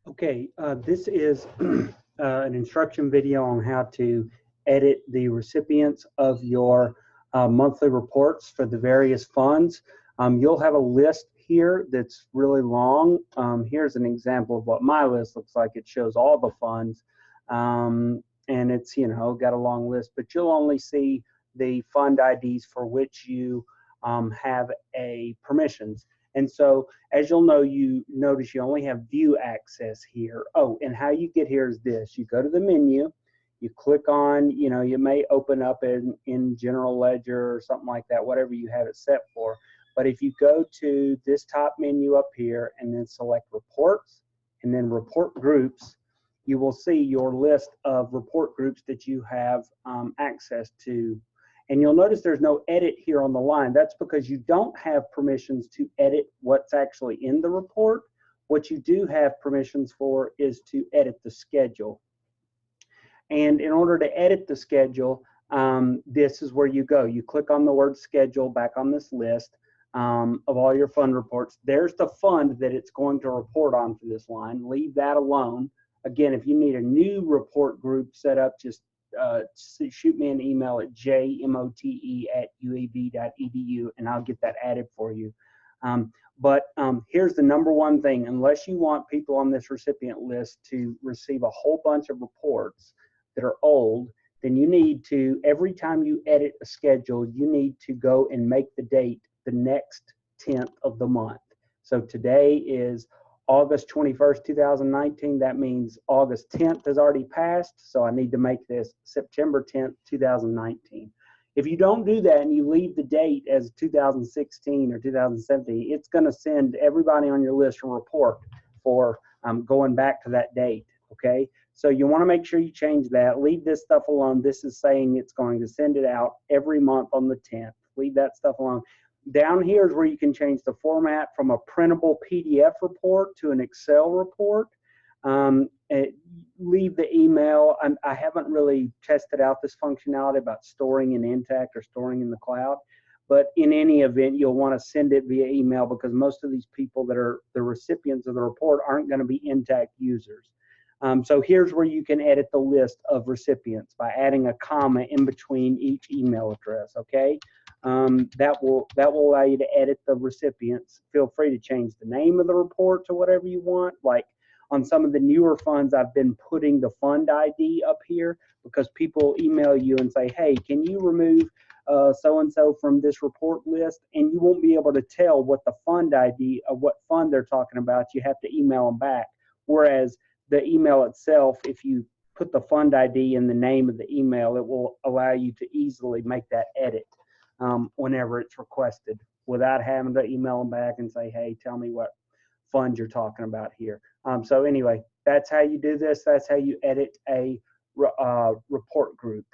Okay, this is an instruction video on how to edit the recipients of your monthly reports for the various funds. You'll have a list here that's really long. Here's an example of what my list looks like. It shows all the funds, and it's, got a long list, but you'll only see the fund IDs for which you have a permissions. And so, as you'll know, you notice you only have view access here. Oh, and how you get here is this. You go to the menu, you click on, you may open up in General Ledger or something like that, whatever you have it set for. But if you go to this top menu up here and then select Reports and then Report Groups, you will see your list of report groups that you have access to. And you'll notice there's no edit here on the line. That's because you don't have permissions to edit what's actually in the report. What you do have permissions for is to edit the schedule. And in order to edit the schedule, this is where you go. You click on the word schedule back on this list of all your fund reports. There's the fund that it's going to report on for this line. Leave that alone. Again, if you need a new report group set up, just shoot me an email at jmote@uab.edu and I'll get that added for you. But here's the number one thing. Unless you want people on this recipient list to receive a whole bunch of reports that are old, then you need to, every time you edit a schedule, you need to go and make the date the next 10th of the month. So today is August 21st, 2019. That means August 10th has already passed, so I need to make this September 10th, 2019. If you don't do that and you leave the date as 2016 or 2017, it's going to send everybody on your list a report for going back to that date, okay? So you want to make sure you change that. Leave this stuff alone. This is saying it's going to send it out every month on the 10th. Leave that stuff alone. Down here is where you can change the format from a printable PDF report to an Excel report. Leave the email. I haven't really tested out this functionality about storing in Intacct or storing in the cloud, but in any event, you'll want to send it via email because most of these people that are the recipients of the report aren't going to be Intacct users. So here's where you can edit the list of recipients by adding a comma in between each email address, okay? That will allow you to edit the recipients. Feel free to change the name of the report to whatever you want. Like on some of the newer funds, I've been putting the fund ID up here because people email you and say, hey, can you remove so-and-so from this report list? And you won't be able to tell what the fund ID of what fund they're talking about. You have to email them back. Whereas the email itself, if you put the fund ID in the name of the email, it will allow you to easily make that edit whenever it's requested without having to email them back and say, hey, tell me what fund you're talking about here. So anyway, that's how you do this. That's how you edit a report group.